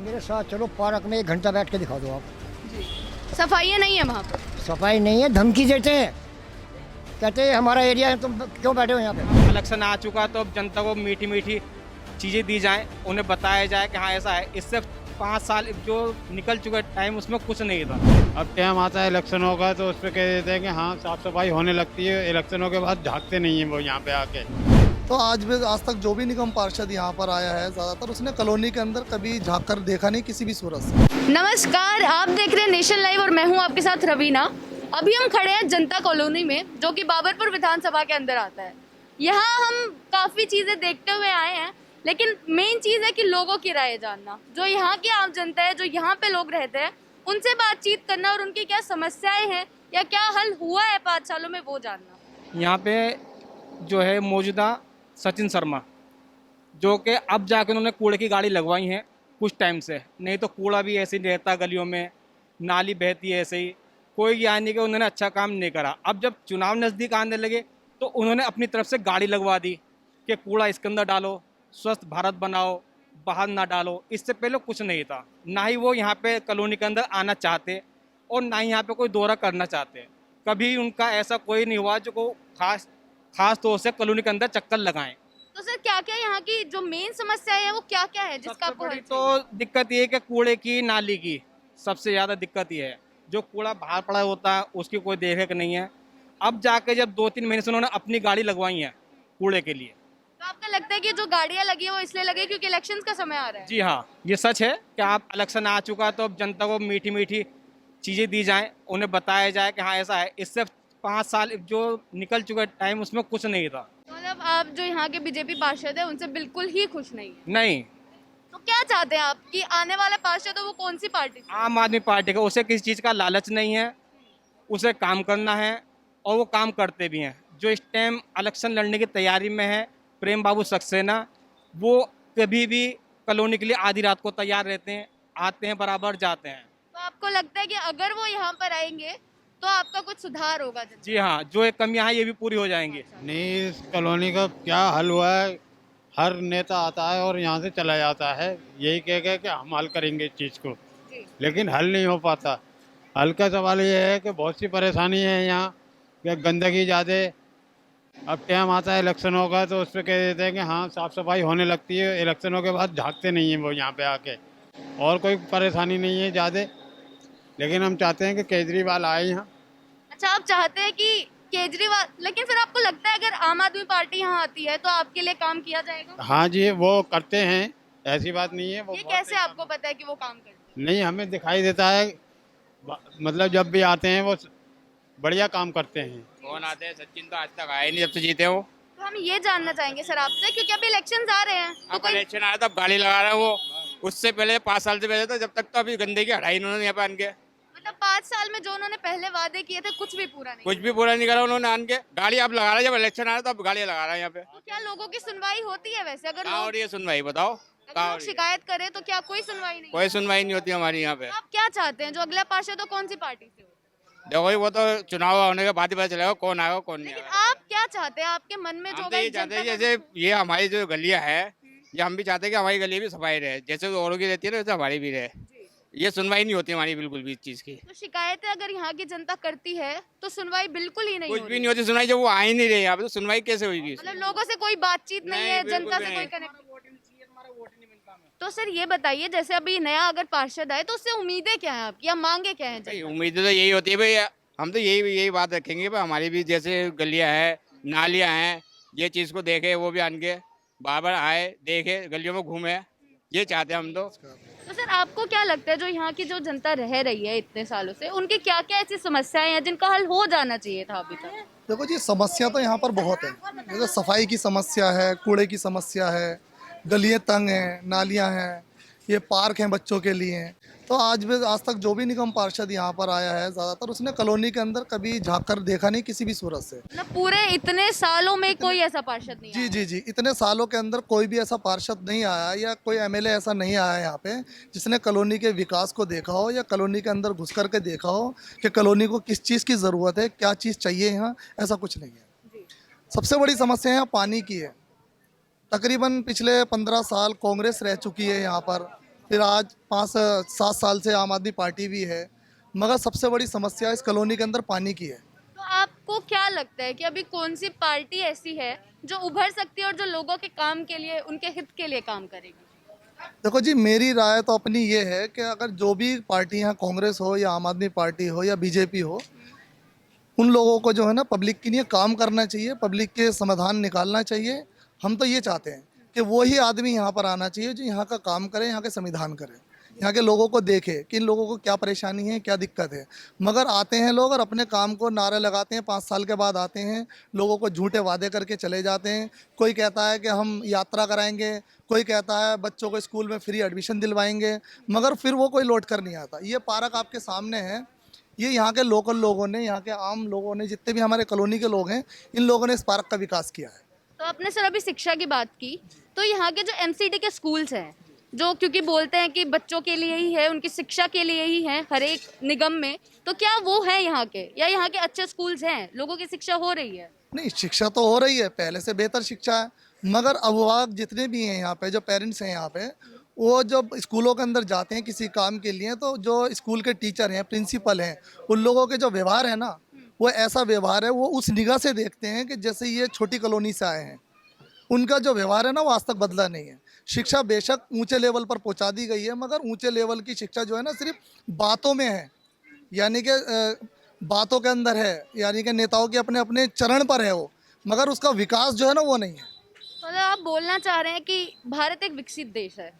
मेरे साथ चलो पार्क में 1 घंटा बैठ के दिखा दो आप। जी। सफाइयाँ नहीं है वहाँ पर। सफाई नहीं है, धमकी देते हैं, कहते हैं हमारा एरिया है, तुम क्यों बैठे हो यहाँ पे। इलेक्शन आ चुका तो अब जनता को मीठी मीठी चीज़ें दी जाएं, उन्हें बताया जाए कि हाँ ऐसा है। इससे 5 साल जो निकल चुका टाइम उसमें कुछ नहीं था। अब टाइम आता है इलेक्शन होगा तो उस पर कह देते हैं कि हाँ साफ सफाई होने लगती है, इलेक्शनों के बाद झांकते नहीं हैं वो यहाँ पे आके। तो आज तक जो भी निगम पार्षद यहाँ पर आया है, ज़्यादातर उसने कॉलोनी के अंदर कभी झांक कर देखा नहीं किसी भी सूरत से। नमस्कार, आप देख रहे हैं नेशन लाइव और मैं हूँ आपके साथ रवीना। अभी हम खड़े हैं जनता कॉलोनी में, जो कि बाबरपुर विधानसभा के अंदर आता है। यहाँ हम काफ़ी चीज़ें देखते हुए आए हैं, लेकिन मेन चीज़ है कि लोगों की राय जानना। जो यहाँ की आम जनता है, जो यहाँ पे लोग रहते हैं, उनसे बातचीत करना और उनकी क्या समस्याएं हैं या क्या हल हुआ है 5 सालों में, वो जानना। यहाँ पे जो है मौजूदा सचिन शर्मा, जो कि अब जाके उन्होंने कूड़े की गाड़ी लगवाई है कुछ टाइम से, नहीं तो कूड़ा भी ऐसे ही रहता गलियों में, नाली बहती है ऐसे ही, कोई यानी कि उन्होंने अच्छा काम नहीं करा। अब जब चुनाव नज़दीक आने लगे तो उन्होंने अपनी तरफ से गाड़ी लगवा दी कि कूड़ा इसके अंदर डालो, स्वस्थ भारत बनाओ, बाहर ना डालो। इससे पहले कुछ नहीं था, ना ही वो यहाँ पे कॉलोनी के अंदर आना चाहते और ना ही यहाँ पे कोई दौरा करना चाहते। कभी उनका ऐसा कोई नहीं हुआ जो को खास तौर से कॉलोनी के अंदर चक्कर लगाएं। तो सर क्या क्या यहाँ की जो मेन समस्या है वो क्या क्या है जिसका सबसे आपको बड़ी हल तो दिक्कत ये है कि कूड़े की नाली की सबसे ज़्यादा दिक्कत ये है। जो कूड़ा बाहर पड़ा होता है उसकी कोई देखरेख नहीं है। अब जाके जब 2-3 महीने से उन्होंने अपनी गाड़ी लगवाई है कूड़े के लिए। तो आपको लगता है कि जो गाड़ियाँ लगी है वो इसलिए लगी क्योंकि इलेक्शंस का समय आ रहा है? जी हाँ, ये सच है कि आप इलेक्शन आ चुका तो अब जनता को मीठी मीठी चीज़ें दी जाएं, उन्हें बताया जाए कि हाँ ऐसा है। इससे 5 साल जो निकल चुका टाइम उसमें कुछ नहीं था। तो मतलब आप जो यहाँ के बीजेपी पार्षद है उनसे बिल्कुल ही खुश नहीं है। नहीं, तो क्या चाहते हैं आप कि आने वाला पार्षद हो वो कौन सी पार्टी से? आम आदमी पार्टी का, उसे किसी चीज़ का लालच नहीं है, उसे काम करना है और वो काम करते भी हैं। जो इस टाइम इलेक्शन लड़ने की तैयारी में है प्रेम बाबू सक्सेना, वो कभी भी कॉलोनी के लिए आधी रात को तैयार रहते हैं, आते हैं बराबर जाते हैं। तो आपको लगता है कि अगर वो यहाँ पर आएंगे तो आपका कुछ सुधार होगा? जी हाँ, जो एक कमियां हैं ये भी पूरी हो जाएंगी। नहीं, इस कॉलोनी का क्या हल हुआ है, हर नेता आता है और यहाँ से चला जाता है, यही कह के कि हम हल करेंगे इस चीज़ को, लेकिन हल नहीं हो पाता। हल का सवाल ये है कि बहुत सी परेशानी है यहाँ, कि गंदगी ज़्यादा। अब टाइम आता है इलेक्शन होगा तो उस पर कह देते हैं कि हाँ साफ सफाई होने लगती है, इलेक्शनों के बाद झांकते नहीं हैं वो यहाँ पे आके। और कोई परेशानी नहीं है ज़्यादा, लेकिन हम चाहते हैं कि केजरीवाल आए यहाँ। अच्छा, आप चाहते हैं कि केजरीवाल, लेकिन फिर आपको लगता है अगर आम आदमी पार्टी यहाँ आती है तो आपके लिए काम किया जाएगा? हाँ जी, वो करते हैं, ऐसी बात नहीं है। वो ये कैसे आपको पता है कि वो काम करते हैं? नहीं, हमें दिखाई देता है, मतलब जब भी आते हैं वो बढ़िया काम करते हैं। कौन आते हैं? सचिन तो आज तक आए नहीं जब से जीते हो। तो हम ये जानना चाहेंगे सर आपसे, क्योंकि अभी इलेक्शंस आ रहे हैं तो अब कोई इलेक्शन आया तब गाड़ी लगा रहे हैं वो, उससे पहले 5 साल से पहले तो जब तक तो अभी गंदगी हटाई उन्होंने यहाँ पे आन के। मतलब 5 साल में जो उन्होंने पहले वादे किए थे कुछ भी पूरा नहीं कुछ भी पूरा नहीं करा उन्होंने आन के। गाड़ी अब लगा रहे हैं, जब इलेक्शन आ रहा है तब गाड़ियाँ लगा रहे हैं यहाँ पे। तो क्या लोगों की सुनवाई होती है वैसे? अगर कहाँ हो लोग रही है सुनवाई, बताओ अगर कहाँ हो लोग रही है? शिकायत करें तो क्या कोई सुनवाई नहीं? कोई सुनवाई नहीं होती हमारी यहाँ पे। आप क्या चाहते हैं जो अगला पार्षद हो कौन सी पार्टी से हो? देखो वो तो चुनाव होने के बाद ही पता चलेगा कौन आएगा कौन नहीं लेकिन आएगा। आप क्या चाहते हैं? आपके मन में जो हम होगा तो ये एक चाहते हैं जनता जैसे का- ये हमारी जो गलियाँ है, ये हम भी चाहते हैं कि हमारी गली भी सफाई रहे, जैसे औरों की रहती है ना वैसे हमारी भी रहे। ये सुनवाई नहीं होती हमारी बिल्कुल भी इस चीज़ की। तो शिकायतें अगर यहाँ की जनता करती है तो सुनवाई बिल्कुल ही नहीं कुछ हो भी रही। नहीं होती सुनवाई, जब वो आ ही नहीं रहे यहाँ पे तो सुनवाई कैसे होगी? मतलब लोगों से कोई बातचीत नहीं है, बिल्कुल जनता से नहीं। कोई कनेक्ट। तो सर ये बताइए, जैसे अभी नया अगर पार्षद आए तो उससे उम्मीदें क्या है आपकी या मांगे क्या है भाई जनता? उम्मीदें तो यही होती है भाई, हम तो यही बात रखेंगे भाई, हमारी भी जैसे गलियां है, नालियां हैं, ये चीज़ को देखे, वो भी आन के बार बार आए, देखे, गलियों में घूमे, ये चाहते हैं हम तो। तो सर आपको क्या लगता है जो यहाँ की जो जनता रह रही है इतने सालों से, उनकी क्या क्या ऐसी समस्याएं हैं जिनका हल हो जाना चाहिए था अभी तक? देखो जी, समस्या तो यहाँ पर बहुत है। जैसे सफाई की समस्या है, कूड़े की समस्या है, गलियाँ तंग हैं, नालियाँ हैं, ये पार्क हैं बच्चों के लिए। तो आज तक जो भी निगम पार्षद यहाँ पर आया है, ज़्यादातर उसने कॉलोनी के अंदर कभी झांक कर देखा नहीं किसी भी सूरत से। मतलब पूरे इतने सालों में कोई ऐसा पार्षद नहीं जी आया? जी जी, इतने सालों के अंदर कोई भी ऐसा पार्षद नहीं आया या कोई एमएलए ऐसा नहीं आया यहाँ पे जिसने कॉलोनी के विकास को देखा हो या कॉलोनी के अंदर घुस कर के देखा हो कि कॉलोनी को किस चीज़ की ज़रूरत है, क्या चीज़ चाहिए यहाँ, ऐसा कुछ नहीं है। सबसे बड़ी समस्या यहाँ पानी की है। तकरीबन पिछले 15 साल कांग्रेस रह चुकी है यहाँ पर, फिर आज 5-7 साल से आम आदमी पार्टी भी है, मगर सबसे बड़ी समस्या इस कॉलोनी के अंदर पानी की है। तो आपको क्या लगता है कि अभी कौन सी पार्टी ऐसी है जो उभर सकती है और जो लोगों के काम के लिए, उनके हित के लिए काम करेगी? देखो जी, मेरी राय तो अपनी ये है कि अगर जो भी पार्टी यहाँ कांग्रेस हो या आम आदमी पार्टी हो या बीजेपी हो, उन लोगों को जो है ना पब्लिक के लिए काम करना चाहिए, पब्लिक के समाधान निकालना चाहिए। हम तो ये चाहते हैं कि वो ही आदमी यहाँ पर आना चाहिए जो यहाँ का काम करे, यहाँ के संविधान करे, यहाँ के लोगों को देखे कि इन लोगों को क्या परेशानी है, क्या दिक्कत है। मगर आते हैं लोग और अपने काम को नारे लगाते हैं, 5 साल के बाद आते हैं, लोगों को झूठे वादे करके चले जाते हैं। कोई कहता है कि हम यात्रा कराएंगे, कोई कहता है बच्चों को स्कूल में फ्री एडमिशन दिलवाएंगे, मगर फिर वो कोई लौट कर नहीं आता। ये पार्क आपके सामने है, ये यहाँ के लोकल लोगों ने, यहाँ के आम लोगों ने, जितने भी हमारे कॉलोनी के लोग हैं, इन लोगों ने इस पार्क का विकास किया है। तो आपने सर अभी शिक्षा की बात की, तो यहाँ के जो एमसीडी के स्कूल्स हैं, जो क्योंकि बोलते हैं कि बच्चों के लिए ही है, उनकी शिक्षा के लिए ही है हर एक निगम में, तो क्या वो है यहाँ के, या यहाँ के अच्छे स्कूल्स हैं, लोगों की शिक्षा हो रही है? नहीं, शिक्षा तो हो रही है, पहले से बेहतर शिक्षा है, मगर अभिभावक जितने भी हैं यहाँ पे, जो पेरेंट्स हैं यहाँ पे, वो जब स्कूलों के अंदर जाते हैं किसी काम के लिए, तो जो स्कूल के टीचर हैं, प्रिंसिपल हैं, उन लोगों के जो व्यवहार है ना, वो ऐसा व्यवहार है, वो उस निगाह से देखते हैं कि जैसे ये छोटी कॉलोनी से आए हैं। उनका जो व्यवहार है ना, वो आज तक बदला नहीं है। शिक्षा बेशक ऊंचे लेवल पर पहुंचा दी गई है, मगर ऊंचे लेवल की शिक्षा जो है ना, सिर्फ बातों में है, यानी कि बातों के अंदर है, यानी कि नेताओं के अपने अपने चरण पर है वो, मगर उसका विकास जो है ना, वो नहीं है। मतलब आप बोलना चाह रहे हैं कि भारत एक विकसित देश है,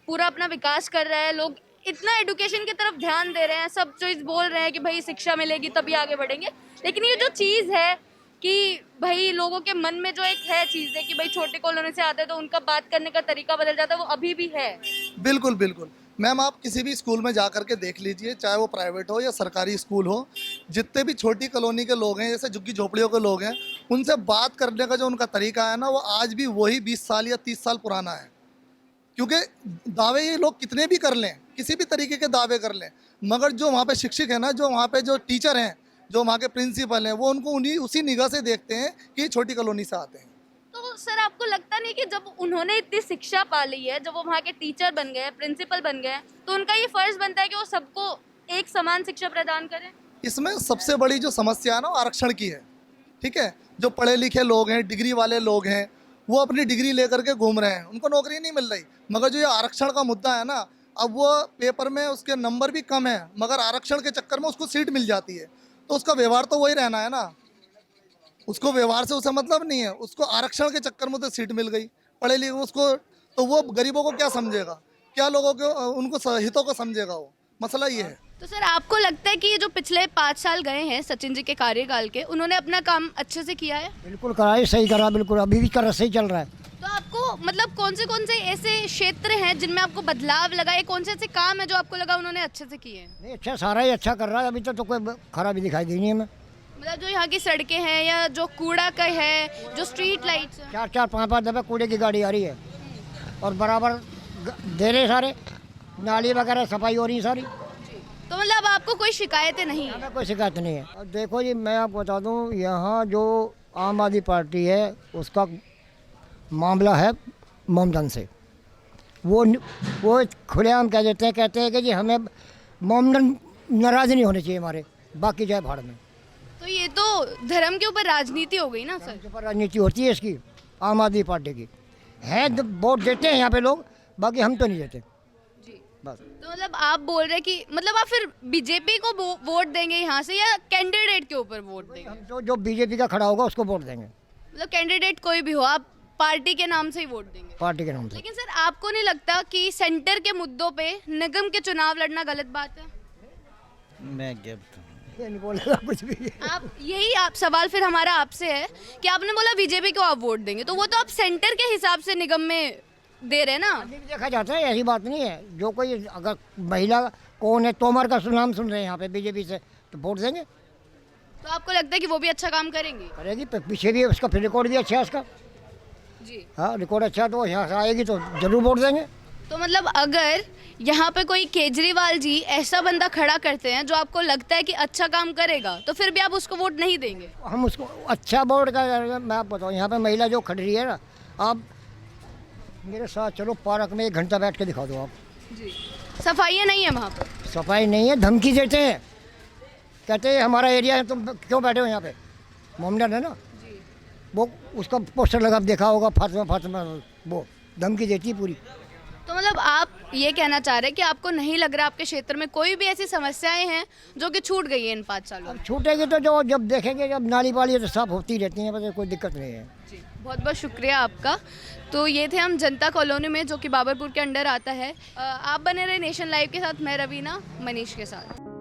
पूरा अपना विकास कर रहा है, लोग इतना एजुकेशन की तरफ ध्यान दे रहे हैं, सब चीज़ बोल रहे हैं कि भाई शिक्षा मिलेगी तभी आगे बढ़ेंगे, लेकिन ये जो चीज़ है कि भाई लोगों के मन में जो एक है चीज़ है कि भाई छोटे कॉलोनी से आते हैं तो उनका बात करने का तरीका बदल जाता है, वो अभी भी है। बिल्कुल बिल्कुल मैम, आप किसी भी स्कूल में जा करके देख लीजिए, चाहे वो प्राइवेट हो या सरकारी स्कूल हो, जितने भी छोटी कॉलोनी के लोग हैं, जैसे झुग्गी झोपड़ियों के लोग हैं, उनसे बात करने का जो उनका तरीका है ना, वो आज भी वही 20 साल या 30 साल पुराना है। क्योंकि दावे ये लोग कितने भी कर लें, किसी भी तरीके के दावे कर लें, मगर जो वहाँ पे शिक्षक है ना, जो वहाँ पे जो टीचर हैं, जो वहाँ के प्रिंसिपल हैं, वो उनको उसी निगाह से देखते हैं कि ये छोटी कॉलोनी से आते हैं। तो सर आपको लगता नहीं कि जब उन्होंने इतनी शिक्षा पा ली है, जब वो वहाँ के टीचर बन गए, प्रिंसिपल बन गए, तो उनका ये फर्ज बनता है कि वो सबको एक समान शिक्षा प्रदान करें? इसमें सबसे बड़ी जो समस्या है ना, वो आरक्षण की है। ठीक है, जो पढ़े लिखे लोग हैं, डिग्री वाले लोग हैं, वो अपनी डिग्री लेकर के घूम रहे हैं, उनको नौकरी नहीं मिल रही। मगर जो ये आरक्षण का मुद्दा है ना, अब वो पेपर में उसके नंबर भी कम है, मगर आरक्षण के चक्कर में उसको सीट मिल जाती है, तो उसका व्यवहार तो वही रहना है ना, उसको व्यवहार से उसे मतलब नहीं है, उसको आरक्षण के चक्कर में तो सीट मिल गई, पढ़े लिखे उसको, तो वो गरीबों को क्या समझेगा, क्या लोगों को, उनको हितों को समझेगा, वो मसला ये है। तो सर आपको लगता है कि ये जो पिछले 5 साल गए हैं सचिन जी के कार्यकाल के, उन्होंने अपना काम अच्छे से किया है? बिल्कुल करा है, सही करा, बिल्कुल अभी भी कर सही चल रहा है। तो आपको मतलब कौन से ऐसे क्षेत्र हैं जिनमें आपको बदलाव लगा है, कौन से ऐसे काम है जो आपको लगा उन्होंने अच्छे से किए हैं? नहीं, अच्छा सारा ही अच्छा कर रहा है, अभी तो कोई खराबी दिखाई दी नहीं है हमें। मतलब जो यहाँ की सड़कें हैं या जो कूड़ा का है, जो स्ट्रीट लाइट्स हैं? 4-4 5-5 दफे कूड़े की गाड़ी आ रही है और बराबर दे रहे सारे, नाली वगैरह सफाई हो रही है सारी। तो मतलब आपको कोई शिकायतें नहीं है? हमें कोई शिकायत नहीं है। और देखो जी, मैं आपको बता दूं, यहाँ जो आम आदमी पार्टी है उसका मामला है मोमडन से, वो खुलेआम कह देते हैं, कहते हैं कि जी हमें मोमडन नाराज़ नहीं होने चाहिए हमारे, बाकी जाए भाड़ में। तो ये तो धर्म के ऊपर राजनीति हो गई ना सर? के ऊपर राजनीति होती है इसकी, आम आदमी पार्टी की है, वोट देते हैं यहाँ पे लोग, बाकी हम तो नहीं देते जी। बस। तो मतलब आप बोल रहे कि मतलब आप फिर बीजेपी को वोट देंगे यहाँ से या कैंडिडेट के ऊपर वोट देंगे? हम तो जो बीजेपी का खड़ा होगा उसको वोट देंगे। मतलब कैंडिडेट कोई भी हो, आप पार्टी के नाम से ही वोट देंगे? पार्टी के नाम से। लेकिन सर आपको नहीं लगता कि सेंटर के मुद्दों पे निगम के चुनाव लड़ना गलत बात है? मैं क्या ये नहीं बोलेगा कुछ भी। आप सवाल फिर हमारा आपसे है कि आपने बोला बीजेपी को आप वोट देंगे, तो वो तो आप सेंटर के हिसाब से निगम में दे रहे ना? अभी भी देखा जाता है, ऐसी बात नहीं है। जो कोई अगर महिला कौन है, तोमर का नाम सुन रहे हैं यहाँ पे बीजेपी से, तो वोट देंगे। तो आपको लगता है कि वो भी अच्छा काम करेंगी? करेगी, पीछे भी उसका फिर रिकॉर्ड भी अच्छा है उसका। जी हाँ, रिकॉर्ड अच्छा, तो यहाँ से आएगी तो जरूर वोट देंगे। तो मतलब अगर यहाँ पे कोई केजरीवाल जी ऐसा बंदा खड़ा करते हैं जो आपको लगता है कि अच्छा काम करेगा, तो फिर भी आप उसको वोट नहीं देंगे? हम उसको अच्छा वोट का, मैं आप बताऊँ, यहाँ पे महिला जो खड़ी रही है ना, आप मेरे साथ चलो पार्क में 1 घंटा बैठ के दिखा दो आप। जी सफाइयाँ नहीं है वहाँ पर। सफाई नहीं है, धमकी देते हैं, कहते हैं हमारा एरिया है, तुम क्यों बैठे हो यहाँ पे। मोमडन है ना, वो उसका पोस्टर लगा देखा होगा, फातिमा वो धमकी देती है पूरी। तो मतलब आप ये कहना चाह रहे हैं कि आपको नहीं लग रहा आपके क्षेत्र में कोई भी ऐसी समस्याएं हैं जो कि छूट गई है इन 5 सालों में? छूटेगी तो जो जब देखेंगे, जब नाली वाली तो साफ होती रहती है, बस कोई दिक्कत नहीं है। जी बहुत बहुत शुक्रिया आपका। तो ये थे हम जनता कॉलोनी में, जो कि बाबरपुर के अंडर आता है। आप बने रहे नेशन लाइव के साथ, मैं रवीना मनीष के साथ।